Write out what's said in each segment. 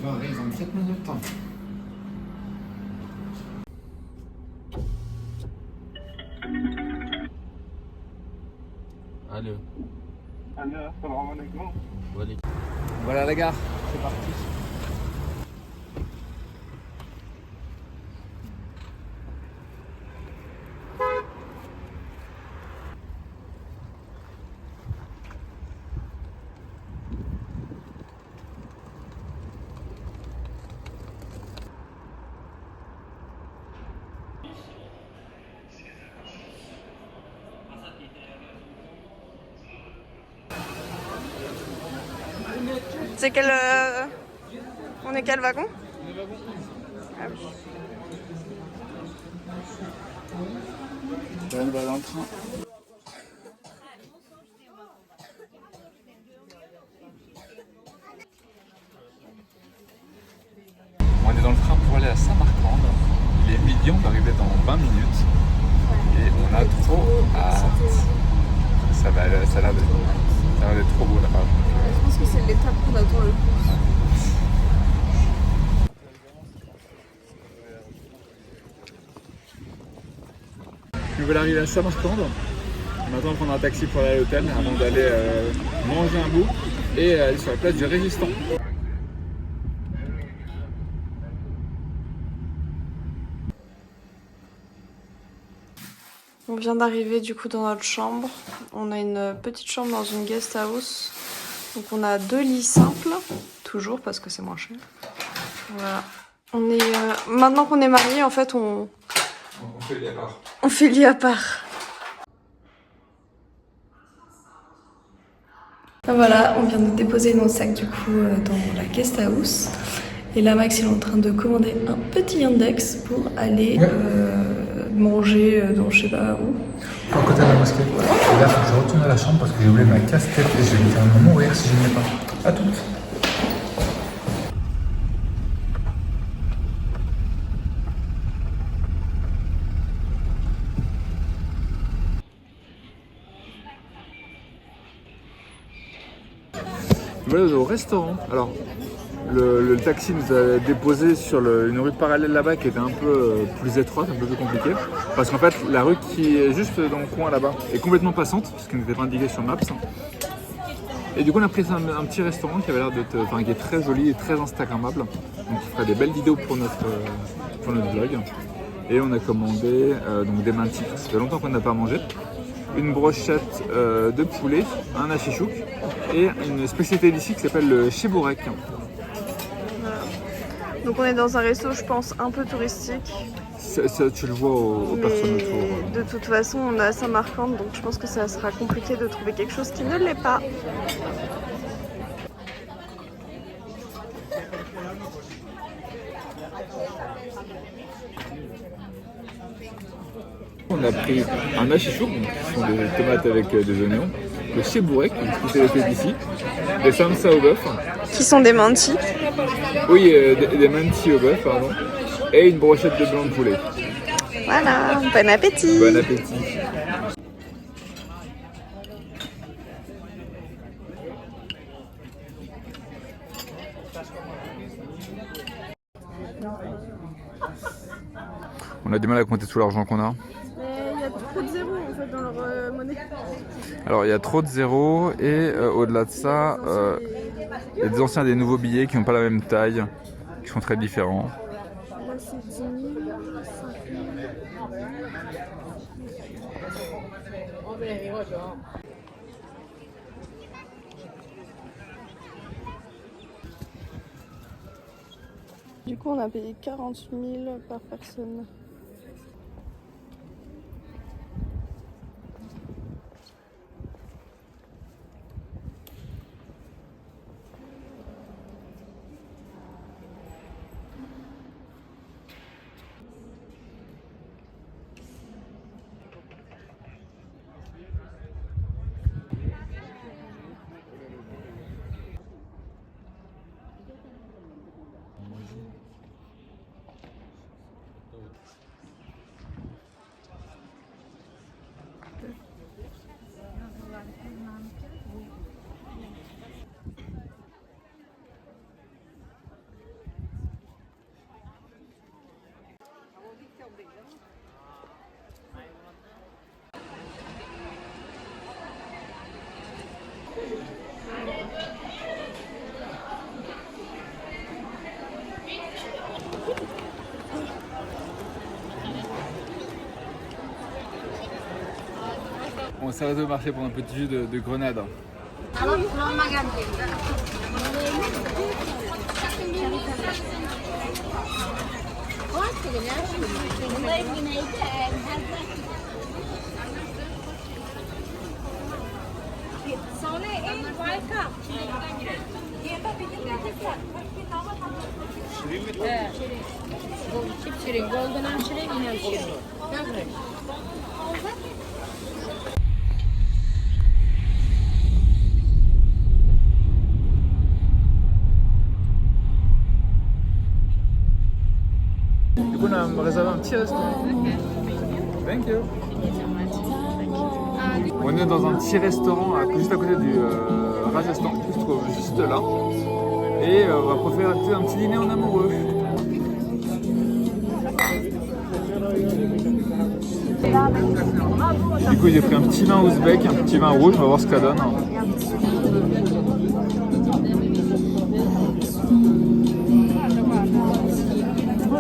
arrive en 4 minutes. Allô. Voilà la gare, c'est parti. C'est quel... On est quel wagon? Le wagon 11. Ah oui. On va dans le train. On est dans le train pour aller à Saint-Marcande. Il est midi, on va arriver dans 20 minutes. Et on a trop hâte. Ça a l'air d'être trop beau là-bas. Je pense que c'est l'étape qu'on attend le plus. Nous voilà arriver à Saint-Marcande. On attend de prendre un taxi pour aller à l'hôtel avant d'aller manger un bout et aller sur la place du Résistant. On vient d'arriver du coup dans notre chambre. On a une petite chambre dans une guest house. Donc on a 2 lits simples, toujours parce que c'est moins cher. Voilà. On est maintenant qu'on est mariés, en fait, on fait le lit à part. On fait lit à part. Voilà, on vient de déposer nos sacs du coup dans la guest house. Et là, Max il est en train de commander un petit index pour aller manger dans je sais pas où. À côté de la mosquée. Et là, il faut que je retourne à la chambre parce que j'ai oublié ma casquette et je vais littéralement mourir si je ne l'ai pas. À toutes. Voilà au restaurant. Alors, le taxi nous a déposé sur une rue parallèle là-bas qui était un peu plus étroite, un peu plus compliquée. Parce qu'en fait, la rue qui est juste dans le coin là-bas est complètement passante, parce qu'elle n'était pas indiquée sur Maps. Et du coup, on a pris un petit restaurant qui avait l'air d'être, enfin, qui est très joli et très instagrammable. Donc, qui fera des belles vidéos pour notre vlog. Et on a commandé donc des mantis. Ça fait longtemps qu'on n'a pas mangé. Une brochette de poulet, un hachichouk et une spécialité d'ici qui s'appelle le chebourek. Voilà. Donc on est dans un resto, je pense, un peu touristique. Ça, tu le vois aux personnes autour. De toute façon, on est à Saint-Marcande, donc je pense que ça sera compliqué de trouver quelque chose qui ne l'est pas. On a pris un hachichouk, qui sont des tomates avec des oignons, le chebourek, une spécialité d'ici, des samsa au bœuf. Qui sont des mantis. Oui, des mantis au bœuf, pardon. Et une brochette de blanc de poulet. Voilà, bon appétit. Bon appétit. On a du mal à compter tout l'argent qu'on a. Il y a trop de zéros en fait dans leur monnaie. Alors il y a trop de zéros et au-delà de ça, il y a des anciens et des nouveaux billets qui n'ont pas la même taille, qui sont très différents. Là c'est 10 000, 5 000. Du coup on a payé 40 000 par personne. On s'arrête au marché pour un petit jus de grenade. Du coup, on a réservé un petit restaurant. Thank you. On est dans un petit restaurant juste à côté du Rajasthan qui se trouve juste là. Et on va profiter un petit dîner en amoureux. Du coup, j'ai pris un petit vin ouzbek, un petit vin rouge, on va voir ce que ça donne.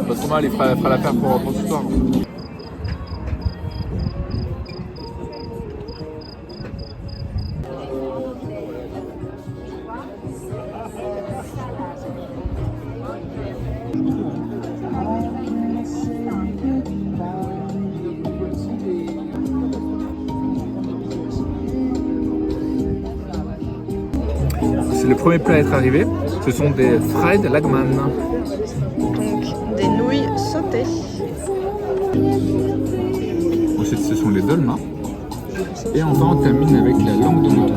Pas trop mal, il fera l'affaire pour ce soir. C'est le premier plat à être arrivé. Ce sont des fried lagman. Donc des nouilles sautées. Ensuite, ce sont les dolmas. Et enfin, on termine avec la langue de mouton.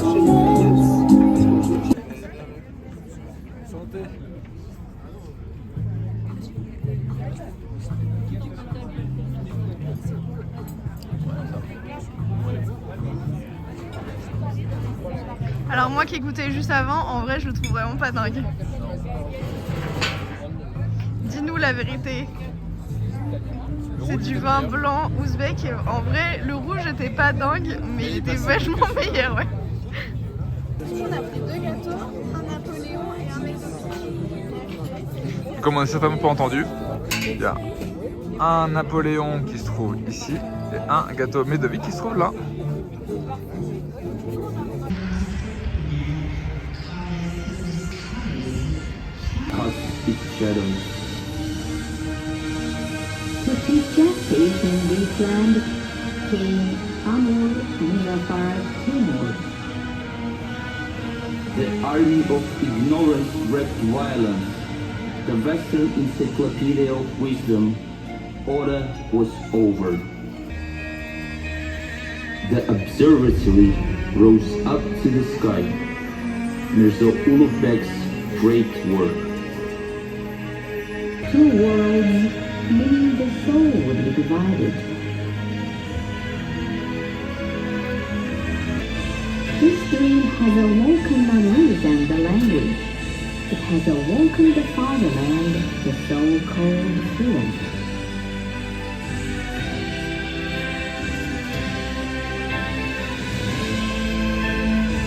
Santé. Alors moi qui ai goûté juste avant, en vrai je le trouve vraiment pas dingue. Dis-nous la vérité. C'est du vin blanc ouzbek. En vrai, le rouge était pas dingue, mais il était vachement meilleur, ouais. On a pris 2 gâteaux, un Napoléon et un exotique. Comme on n'a certainement pas entendu, il y a un Napoléon qui se trouve ici et un gâteau Médovic qui se trouve là. The chief justice in this land, King Amur Nilafar Timur. The army of ignorance wreaked violence. The Western encyclopedia of wisdom, order was over. The observatory rose up to the sky. Mirza Ulugh Beg's great work. Two worlds, meaning the soul would be divided. History has awoken Marie and the language. It has awoken the fatherland, the so-called fluent.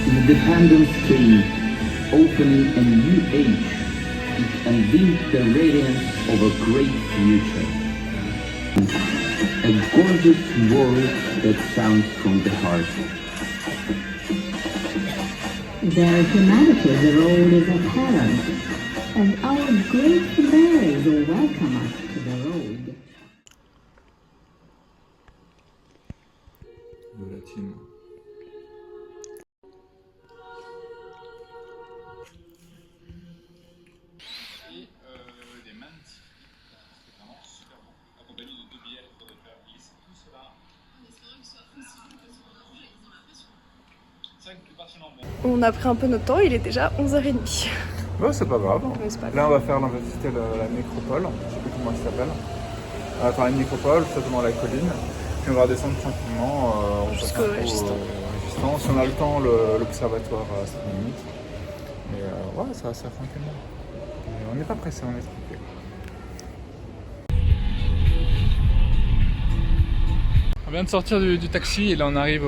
Independence came, opening a new age. It unveiled the radiance of a great future. A gorgeous world that sounds from the heart. Their humanity's road is apparent, and our great bears will welcome us to the road. De la team. On a pris un peu notre temps, il est déjà 11h30. Ouais, c'est pas grave. Mais c'est pas Là, on va visiter la nécropole. Je sais plus comment elle s'appelle. On va faire une nécropole, certainement la colline. Puis on va descendre tranquillement Jusqu'au Régistance. Si on a le temps, l'observatoire astronomique. Mais ouais, ça va se faire tranquillement. Et on n'est pas pressé, on est tranquille. vient de sortir du taxi et là on arrive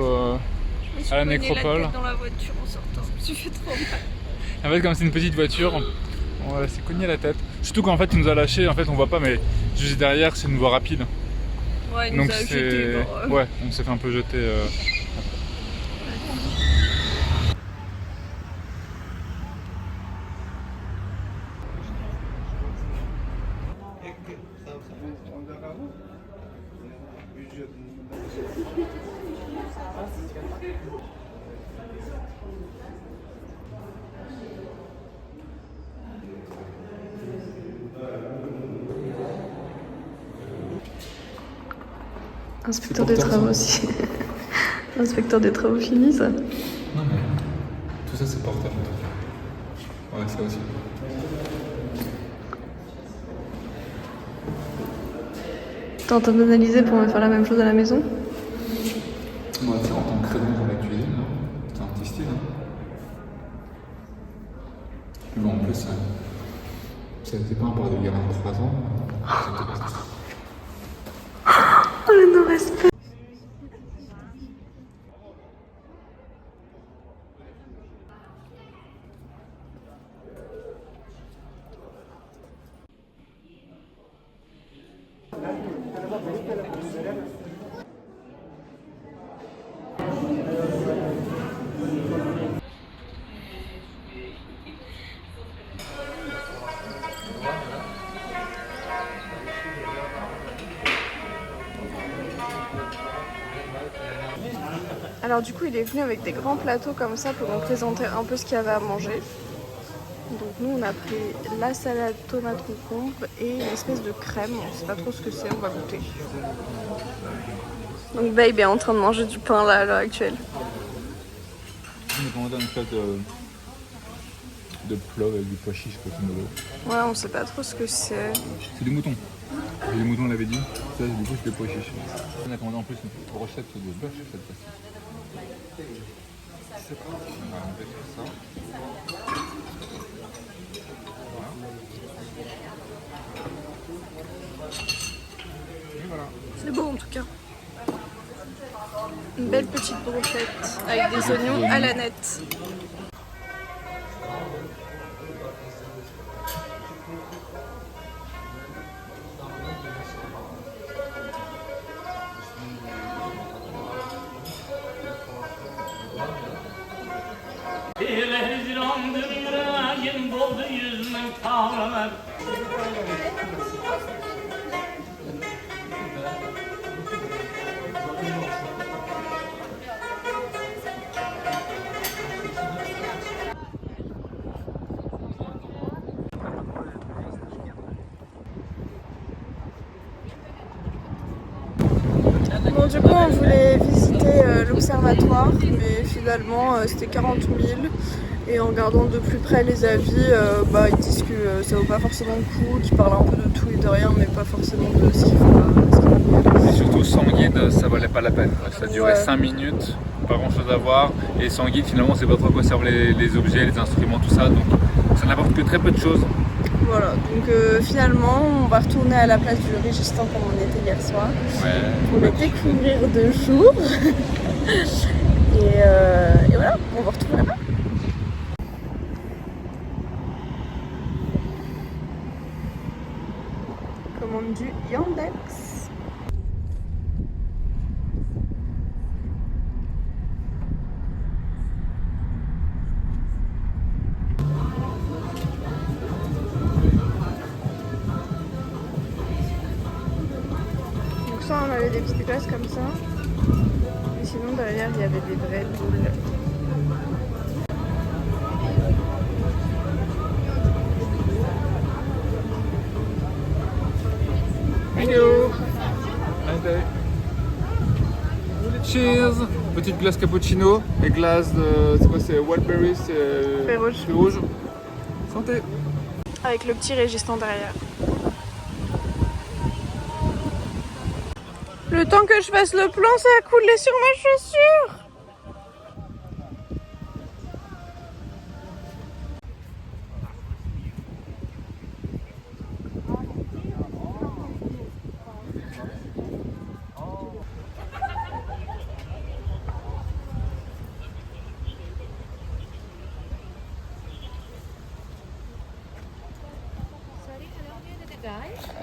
à la nécropole. Dans la voiture en sortant, je me suis fait trop mal. En fait, comme c'est une petite voiture, on s'est cogné la tête. Surtout qu'en fait, il nous a lâché. En fait, on voit pas, mais juste derrière, c'est une voie rapide. Ouais, il nous a jeté. Ouais, on s'est fait un peu jeter. Inspecteur des travaux aussi. Inspecteur des travaux finis, ça. Non, mais tout ça, c'est porteur. Ouais, ça aussi. T'es en train d'analyser pour me faire la même chose à la maison? Moi, tu sais, en tant que crédit dans la cuisine, c'est un petit style. Puis bon, en plus, c'était pas un part de gamin de 3 ans. Oh le non-respect. Alors du coup il est venu avec des grands plateaux comme ça pour nous présenter un peu ce qu'il y avait à manger. Donc nous on a pris la salade tomate concombre et une espèce de crème, on sait pas trop ce que c'est, on va goûter. Donc Babe est en train de manger du pain là à l'heure actuelle. On a commandé une espèce de plat avec du pois chiche, grosso modo. Ouais, on sait pas trop ce que c'est. C'est des moutons. Et les moutons, on l'avait dit. Ça, du coup, c'est des pois chiches. On a commandé en plus une brochette de bœuf cette fois-ci. On va enlever tout ça. Voilà. Et voilà. C'est beau en tout cas. Une belle petite brochette avec des oignons à la nette. Ile hicrandır yüreğim doldu yüzümün tağlamak. Bon, du coup, on voulait visiter l'observatoire, mais finalement, c'était 40 000. Et en regardant de plus près les avis, ils disent que ça vaut pas forcément le coup, qu'ils parlent un peu de tout et de rien, mais pas forcément de ce qu'il faut. Et surtout, sans guide, ça valait pas la peine. Ça durait 5 minutes, pas grand chose à voir. Et sans guide, finalement, on sait pas trop à quoi servent les objets, les instruments, tout ça. Donc, ça n'apporte que très peu de choses. Voilà, donc finalement, on va retourner à la place du Régistant comme on était hier soir. Ouais. Pour le découvrir de jour. et voilà, on va retourner là-bas. Commande du Yandex. Donc ça, on avait des petites glaces comme ça. Et sinon, derrière, il y avait des vraies boules. Thank you. Nice day. Cheers. Petite glace cappuccino et glace de... C'est quoi, c'est Wildberry, c'est... Fruits rouges. Fruits rouges. Santé. Avec le petit Régistant derrière. Le temps que je fasse le plan, ça a coulé sur ma chaussure.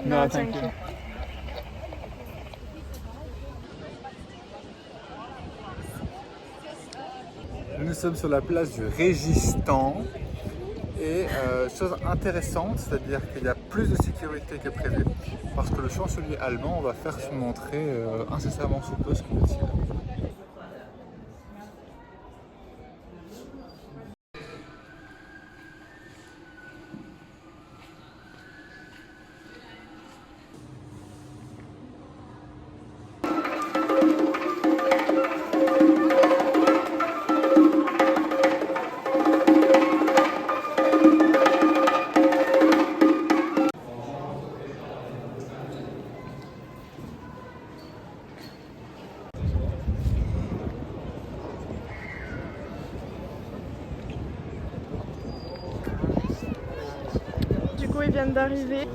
No, thank you. Nous sommes sur la place du Régistans et chose intéressante, c'est-à-dire qu'il y a plus de sécurité que prévu parce que le chancelier allemand va faire son entrée incessamment sous peu, semble-t-il. Du coup, ils viennent d'arriver.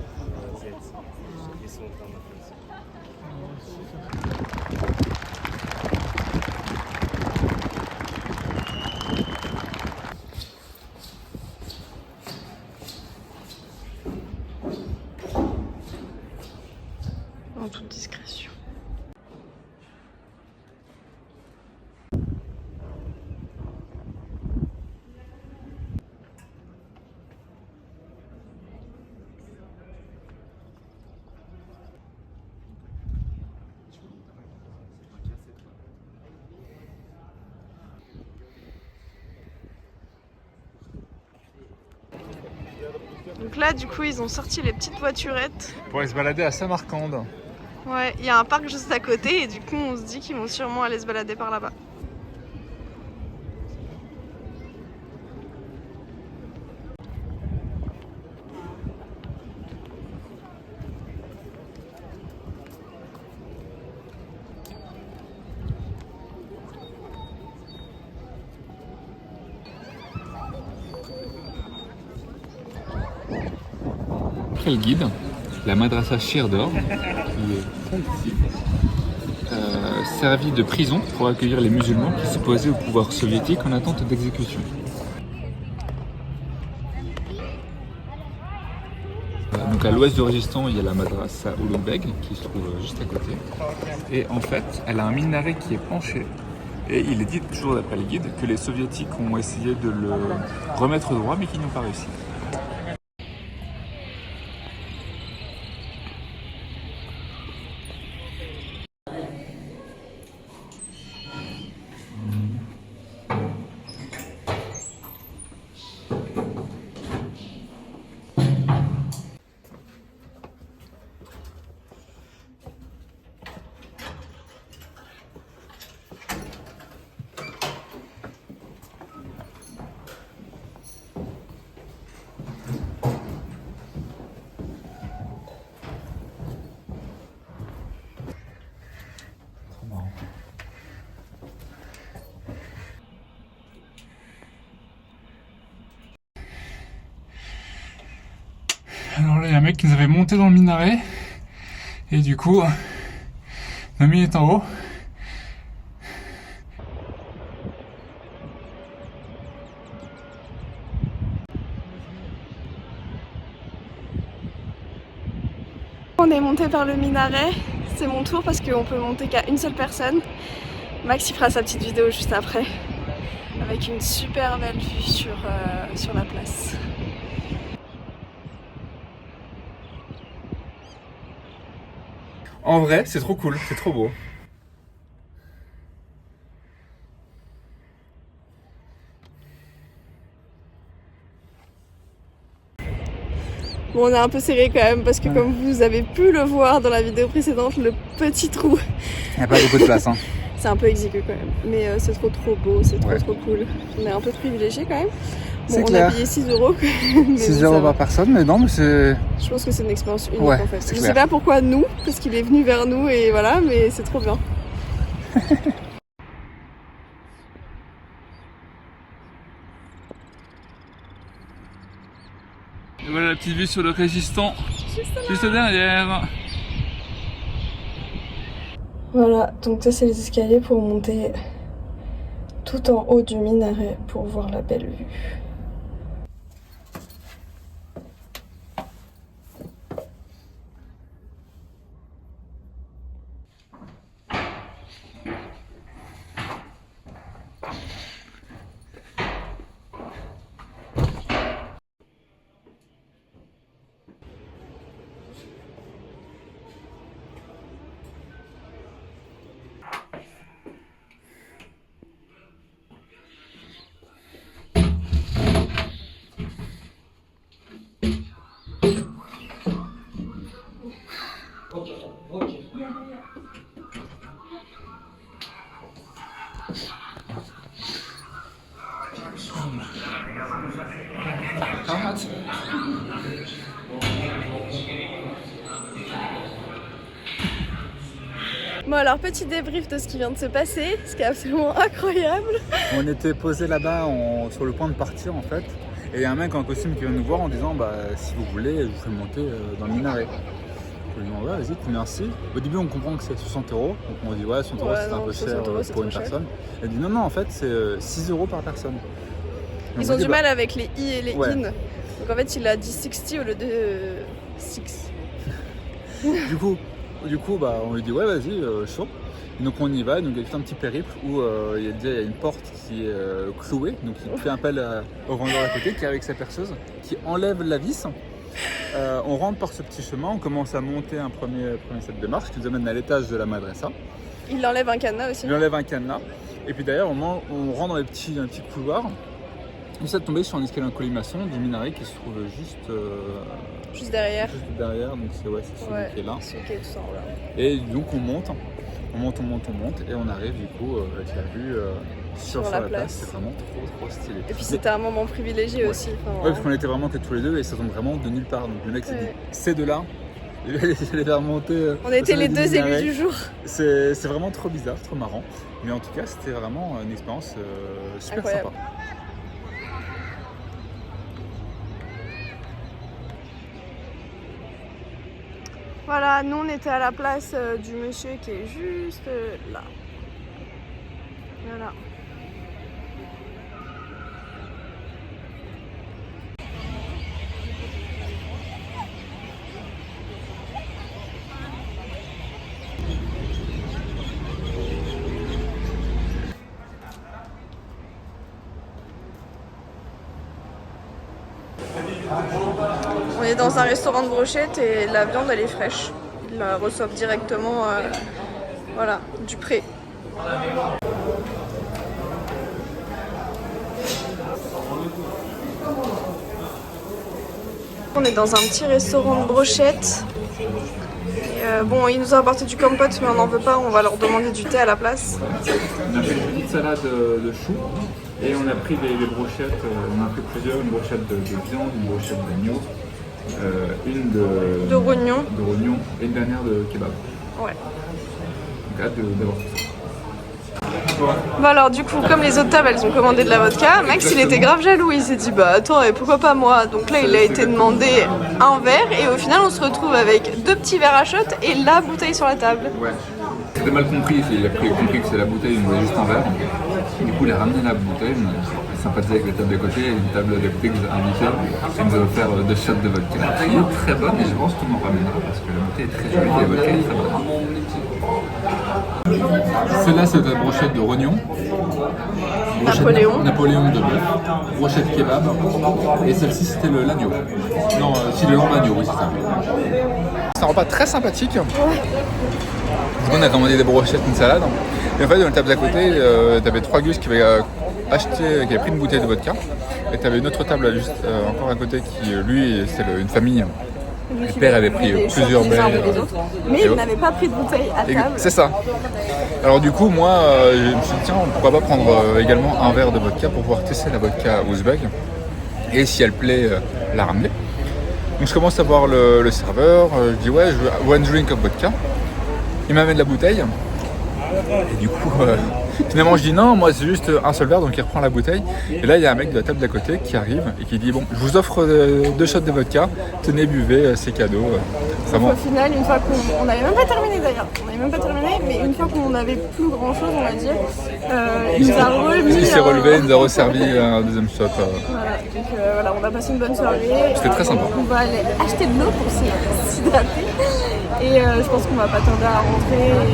En toute discrétion. Donc là, du coup, ils ont sorti les petites voiturettes. Pour aller se balader à Samarcande. Ouais, il y a un parc juste à côté et du coup, on se dit qu'ils vont sûrement aller se balader par là-bas. Après le guide, la madrasa Shirdor, qui est servie de prison pour accueillir les musulmans qui s'opposaient au pouvoir soviétique en attente d'exécution. Donc à l'ouest du Régistans, il y a la madrasa Ulugh-Beg qui se trouve juste à côté. Et en fait, elle a un minaret qui est penché. Et il est dit, toujours d'après le guide, que les soviétiques ont essayé de le remettre droit mais qu'ils n'ont pas réussi. Alors là, il y a un mec qui nous avait monté dans le minaret. Et du coup, Mamie est en haut. On est monté par le minaret. C'est mon tour parce qu'on peut monter qu'à une seule personne. Max il fera sa petite vidéo juste après. Avec une super belle vue sur la place. En vrai, c'est trop cool, c'est trop beau. Bon, on est un peu serré quand même parce que comme vous avez pu le voir dans la vidéo précédente, le petit trou, Il n'y a pas beaucoup de place, hein. c'est un peu exigu quand même. Mais c'est trop beau, c'est trop cool. On est un peu privilégiés quand même. Bon, C'est on clair. a payé 6 €. 6 € par personne, mais non, mais c'est... Je pense que c'est une expérience unique Ouais, en fait. c'est Je clair. sais pas pourquoi nous, parce qu'il est venu vers nous et voilà, mais c'est trop bien. Et voilà la petite vue sur le Régistans, juste derrière. Voilà, donc ça c'est les escaliers pour monter tout en haut du minaret pour voir la belle vue. Bon alors petit débrief de ce qui vient de se passer, ce qui est absolument incroyable. On était posé là-bas sur le point de partir en fait. Et il y a un mec en costume qui vient nous voir en disant bah si vous voulez je vous fais monter dans le minaret. Je lui dis ouais vas-y merci. Au début on comprend que c'est 60 €, donc on dit ouais 60 € c'est un peu cher pour une personne. Elle dit non en fait c'est 6 € par personne. Donc, Ils ont du mal avec les i et les in. Donc en fait il a dit 60 au lieu de 6. Du coup bah, on lui dit ouais vas-y chaud. Donc on y va, donc il y a tout un petit périple où il y a une porte qui est clouée, donc il fait appel au vendeur à côté qui est avec sa perceuse, qui enlève la vis. On rentre par ce petit chemin, on commence à monter un premier set de marche qui nous amène à l'étage de la madrasa. Il enlève un cadenas aussi. Il enlève un cadenas, et puis derrière on rentre dans un petit couloir. On s'est tombé sur un escalier en colimaçon du minaret qui se trouve juste derrière. Donc c'est celui qui est là. Ok, tout ça, voilà. Et donc on monte, et on arrive du coup avec la vue sur la place. C'est vraiment trop stylé. Et puis c'était un moment privilégié aussi. Ouais, parce qu'on était vraiment que tous les deux et ça tombe vraiment de nulle part. Donc le mec s'est dit c'est de là, je vais les faire monter. On était les deux élus du jour. C'est vraiment trop bizarre, trop marrant. Mais en tout cas c'était vraiment une expérience super incroyable. Sympa. Voilà, nous on était à la place du monsieur qui est juste là. Voilà. On est dans un restaurant de brochettes et la viande elle est fraîche. Ils la reçoivent directement voilà, du pré. On est dans un petit restaurant de brochettes. Et, bon, ils nous ont apporté du compote mais on n'en veut pas, on va leur demander du thé à la place. On a fait une petite salade de choux et on a pris des brochettes, on a pris plusieurs, une brochette de viande, une brochette d'agneau, une de rognon et une dernière de kebab. Ouais. Donc hâte d'avoir tout ça. Bon alors du coup comme les autres tables elles ont commandé de la vodka, Max il était grave jaloux, il s'est dit bah attends et pourquoi pas moi, donc là il a été demandé un verre et au final on se retrouve avec 2 petits verres à shot et la bouteille sur la table. Ouais, c'était mal compris, il a compris que c'est la bouteille, il voulait juste un verre. Du coup il a ramené la bouteille, on a sympathisé avec la table de côté, une table de côté que vous a invité, et nous a offert 2 shots de vodka. Qui est très bonne et je pense qu'on en ramènera parce que la bouteille est très jolie et la vodka est très bonne. Celle-là c'est de la brochette de rognon, Napoléon de bœuf, brochette kebab, et celle-ci c'était l'agneau. Non, c'est le lambe agneau, oui c'est ça. C'est un repas très sympathique. Du coup on a commandé des brochettes, une salade. Et en fait dans la table d'à côté, t'avais 3 gus qui avaient pris une bouteille de vodka. Et t'avais une autre table juste encore à côté qui lui c'était une famille. Le père avait pris plusieurs verres. Mais il n'avait pas pris de bouteille à table. C'est ça. Alors du coup, moi, je me suis dit, tiens, pourquoi pas prendre également un verre de vodka pour pouvoir tester la vodka ouzbek. Et si elle plaît, la ramener. Donc je commence à voir le serveur. Je dis, ouais, je veux 1 drink of vodka. Il m'amène la bouteille. Et du coup, finalement, je dis non, moi c'est juste un seul verre, donc il reprend la bouteille. Et là, il y a un mec de la table d'à côté qui arrive et qui dit bon, je vous offre 2 shots de vodka, tenez, buvez, c'est cadeau. Au final, une fois qu'on n'avait même pas terminé d'ailleurs, mais une fois qu'on n'avait plus grand chose, on va dire, il nous a remis. Il s'est relevé, il nous a resservi un deuxième shot. Voilà, donc voilà, on a passé une bonne soirée. C'était très sympa. On va aller acheter de l'eau pour s'hydrater. Et je pense qu'on va pas tarder à rentrer et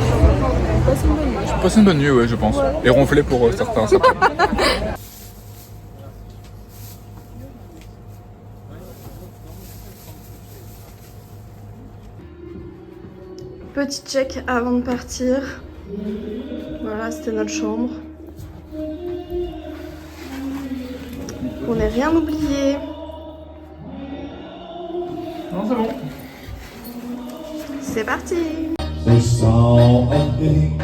passer une bonne nuit. Passer une bonne nuit, ouais, je pense. Ouais. Et ronfler pour certains. Petit check avant de partir. Voilà, c'était notre chambre. On n'a rien oublié. Non, c'est bon. C'est parti. They saw a big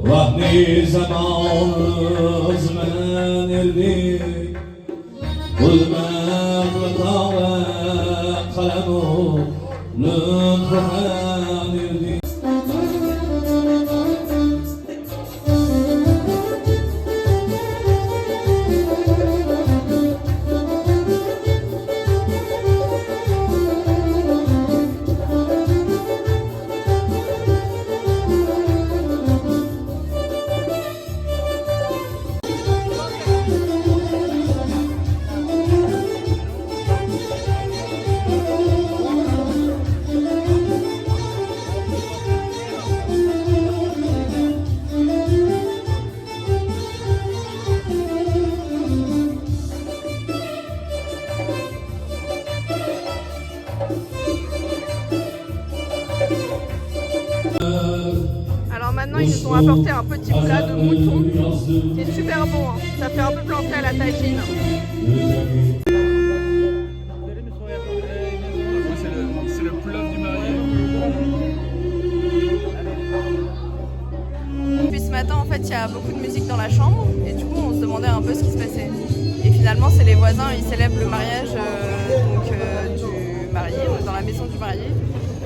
Vahni zamanımız men erdik Ulmen ve kalemu lütfen erdik Alors maintenant ils nous ont apporté un petit plat de mouton qui est super bon, hein. Ça fait un peu planter à la tagine. C'est le plat du marié. Depuis ce matin en fait il y a beaucoup de musique dans la chambre et du coup on se demandait un peu ce qui se passait. Et finalement c'est les voisins, ils célèbrent le mariage du marié, dans la maison du marié.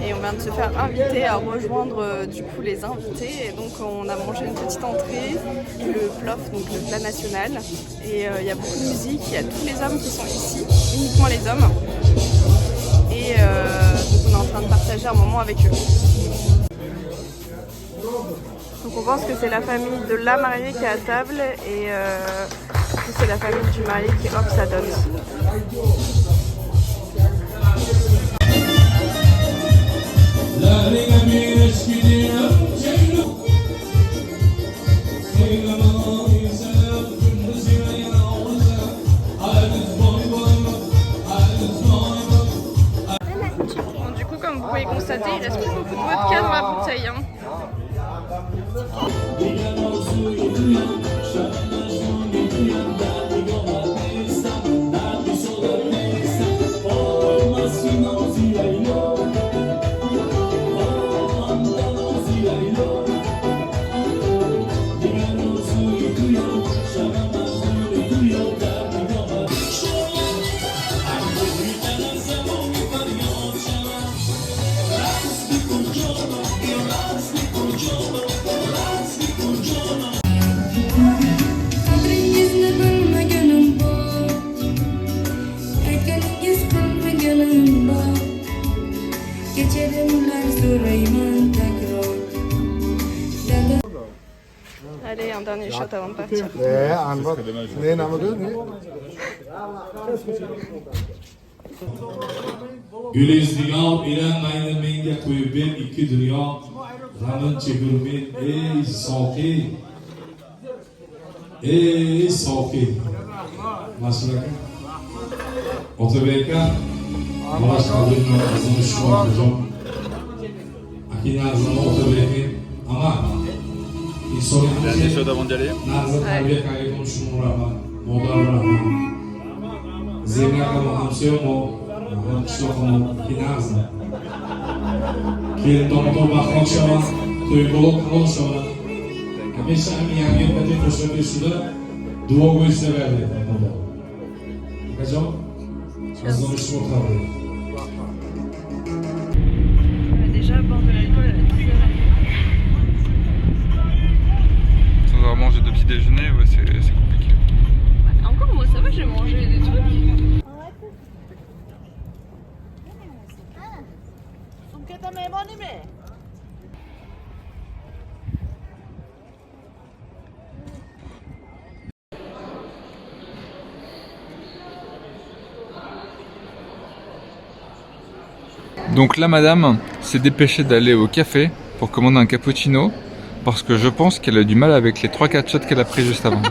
Et on vient de se faire inviter à rejoindre du coup les invités. Et donc on a mangé une petite entrée, le plof, donc le plat national. Et il y a beaucoup de musique, il y a tous les hommes qui sont ici, uniquement les hommes. Et donc on est en train de partager un moment avec eux. Donc on pense que c'est la famille de la mariée qui est à table et c'est la famille du marié qui hop ça donne. Bon, du coup, comme vous pouvez constater, il reste plus beaucoup de vodka dans la bouteille. Hein. Allez, un dernier shot avant de partir. Güliz-Digar ile Maynemenga Toyubek iki dünya Ramın çekirmen ey Soki Ey Soki Maşallah Otobeka Malaş kadının azını şu an hocam Akine azını Otobekin ama Dernier shot avant d'y aller. Nazım tabiye kayıt olmuşum Rahman Modern Rahman Zemine kalmamışım o Hamşoğlu Kinazı Kirin Domtor Bakron Şaman Toygoluk Kalon Şaman Hamisha Miyagi Pati Koşu Beşu'da Duo Göğüs'e verdi Bakacağım Azlamışım ortalığı Déjà, boire de l'alcool à la cuisine. Sans avoir mangé de petit déjeuner, ouais, c'est compliqué. Encore moi, ça va, j'ai mangé des trucs. Donc là, madame s'est dépêchée d'aller au café pour commander un cappuccino parce que je pense qu'elle a du mal avec les 3-4 shots qu'elle a pris juste avant. Non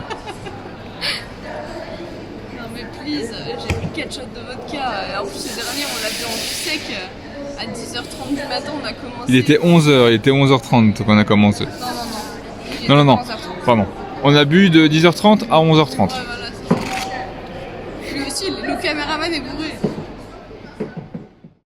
mais please, j'ai pris 4 shots de vodka. Et en plus, le dernier, on l'a bu en sec. À 10h30 du matin, on a commencé. Il était 11h30 qu'on a commencé. Non, pardon. On a bu de 10h30 à 11h30. Ouais, voilà, c'est ça. Lui aussi, le caméraman est bourré.